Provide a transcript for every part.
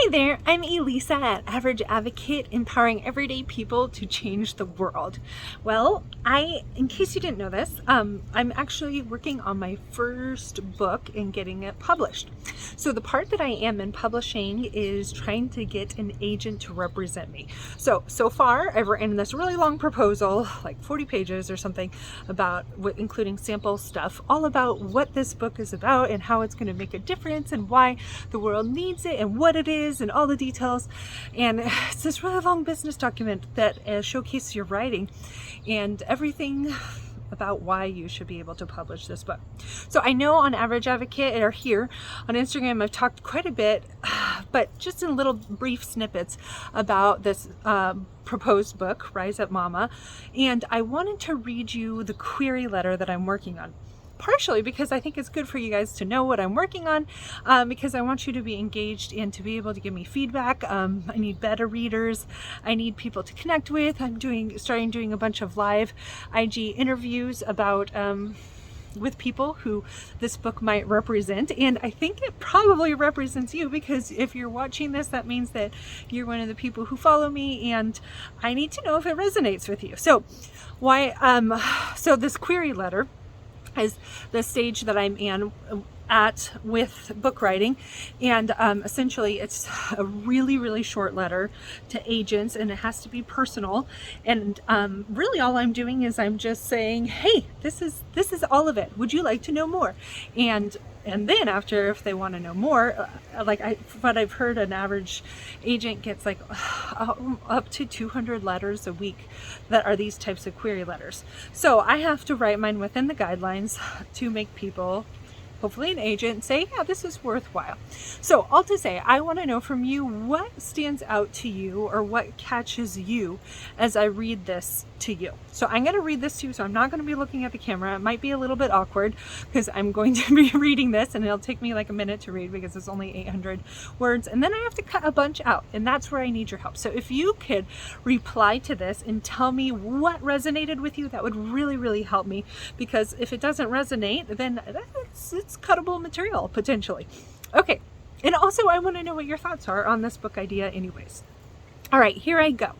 Hi there, I'm Elisa at Average Advocate, empowering everyday people to change the world. Well, in case you didn't know this, I'm actually working on my first book and getting it published. So the part that I am in publishing is trying to get an agent to represent me. So far I've written this really long proposal, like 40 pages or something, about including sample stuff, all about what this book is about and how it's going to make a difference and why the world needs it and what it is and all the details. And it's this really long business document that showcases your writing and everything about why you should be able to publish this book. So I know on Average Advocate or here on Instagram I've talked quite a bit, but just in little brief snippets about this proposed book, Rise Up Mama, and I wanted to read you the query letter that I'm working on. Partially because I think it's good for you guys to know what I'm working on, because I want you to be engaged and to be able to give me feedback. I need beta readers. I need people to connect with. I'm starting doing a bunch of live IG interviews about with people who this book might represent, and I think it probably represents you, because if you're watching this, that means that you're one of the people who follow me, and I need to know if it resonates with you. So so this query letter is the stage that I'm at with book writing, and essentially it's a really short letter to agents, and it has to be personal, and really all I'm doing is I'm just saying, hey, this is all of it, would you like to know more? And then after, if they want to know more, what I've heard, an average agent gets like up to 200 letters a week that are these types of query letters. So I have to write mine within the guidelines to make people, hopefully an agent, say, yeah, this is worthwhile. So all to say, I want to know from you what stands out to you or what catches you as I read this to you. So I'm going to read this to you, so I'm not going to be looking at the camera. It might be a little bit awkward because I'm going to be reading this and it'll take me like a minute to read because it's only 800 words, and then I have to cut a bunch out, and that's where I need your help. So if you could reply to this and tell me what resonated with you, that would really help me, because if it doesn't resonate, then it's cuttable material potentially. Okay, and also I want to know what your thoughts are on this book idea anyways. All right, here I go.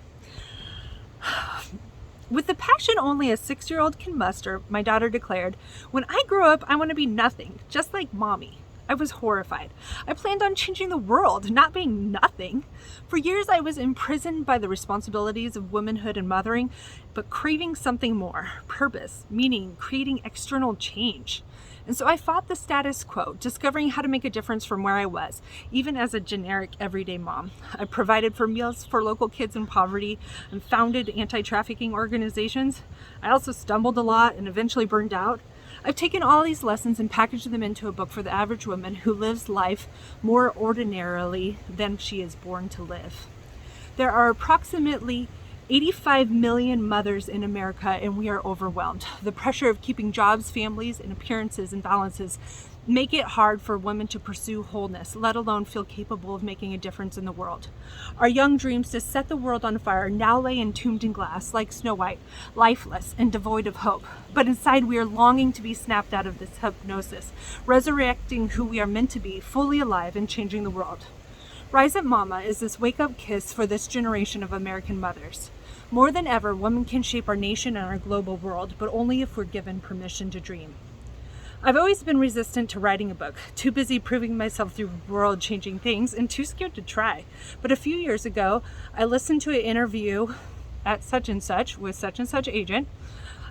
With the passion only a 6-year-old can muster, my daughter declared, when I grow up, I want to be nothing, just like mommy. I was horrified. I planned on changing the world, not being nothing. For years, I was imprisoned by the responsibilities of womanhood and mothering, but craving something more, purpose, meaning, creating external change. And so I fought the status quo, discovering how to make a difference from where I was, even as a generic everyday mom. I provided for meals for local kids in poverty and founded anti-trafficking organizations. I also stumbled a lot and eventually burned out. I've taken all these lessons and packaged them into a book for the average woman who lives life more ordinarily than she is born to live. There are approximately 85 million mothers in America, and we are overwhelmed. The pressure of keeping jobs, families, and appearances and balances make it hard for women to pursue wholeness, let alone feel capable of making a difference in the world. Our young dreams to set the world on fire now lay entombed in glass, like Snow White, lifeless and devoid of hope. But inside we are longing to be snapped out of this hypnosis, resurrecting who we are meant to be, fully alive and changing the world. Rise Up Mama is this wake-up kiss for this generation of American mothers. More than ever, women can shape our nation and our global world, but only if we're given permission to dream. I've always been resistant to writing a book, too busy proving myself through world-changing things and too scared to try. But a few years ago, I listened to an interview at such and such with such and such agent,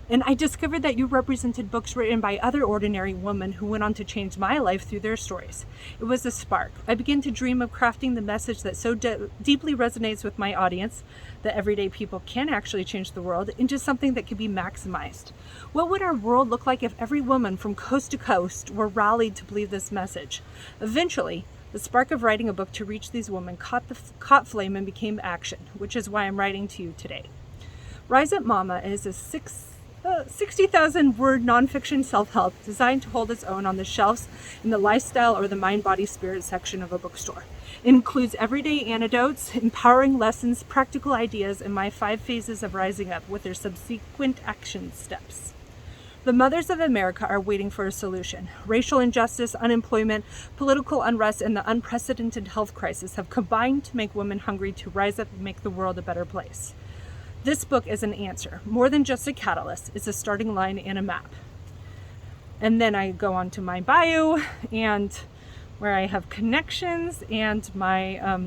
and I discovered that you represented books written by other ordinary women who went on to change my life through their stories. It was a spark. I began to dream of crafting the message that so deeply resonates with my audience, that everyday people can actually change the world, into something that could be maximized. What would our world look like if every woman from coast to coast were rallied to believe this message? Eventually, the spark of writing a book to reach these women caught flame and became action, which is why I'm writing to you today. Rise Up Mama is a 60,000 word nonfiction self-help designed to hold its own on the shelves in the lifestyle or the mind-body-spirit section of a bookstore. It includes everyday anecdotes, empowering lessons, practical ideas, and my 5 phases of rising up with their subsequent action steps. The mothers of America are waiting for a solution. Racial injustice, unemployment, political unrest, and the unprecedented health crisis have combined to make women hungry to rise up and make the world a better place. This book is an answer. More than just a catalyst, it's a starting line and a map. And then I go on to my bio and where I have connections and my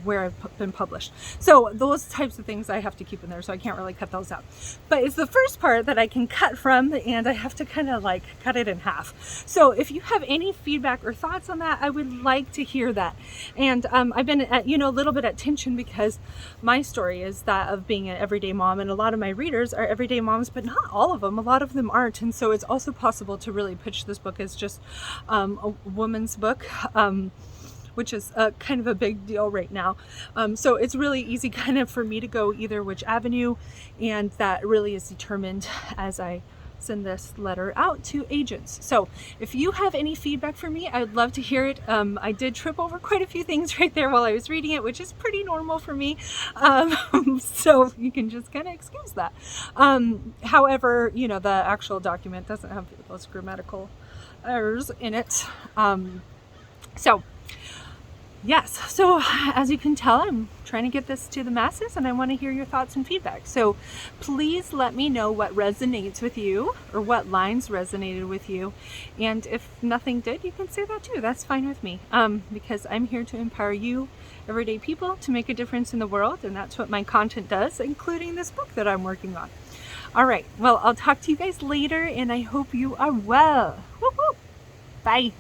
where I've been published. So those types of things I have to keep in there, so I can't really cut those out. But it's the first part that I can cut from, and I have to kind of like cut it in half. So if you have any feedback or thoughts on that, I would like to hear that. And I've been at, a little bit at tension because my story is that of being an everyday mom, and a lot of my readers are everyday moms, but not all of them. A lot of them aren't. And so it's also possible to really pitch this book as just a woman's book. Which is kind of a big deal right now. So it's really easy kind of for me to go either which avenue, and that really is determined as I send this letter out to agents. So if you have any feedback for me, I would love to hear it. I did trip over quite a few things right there while I was reading it, which is pretty normal for me. So you can just kind of excuse that. However, the actual document doesn't have those grammatical errors in it. Yes, so as you can tell, I'm trying to get this to the masses, and I want to hear your thoughts and feedback. So please let me know what resonates with you, or what lines resonated with you. And if nothing did, you can say that too. That's fine with me, because I'm here to empower you, everyday people, to make a difference in the world. And that's what my content does, including this book that I'm working on. All right, well, I'll talk to you guys later, and I hope you are well. Woo-hoo. Bye.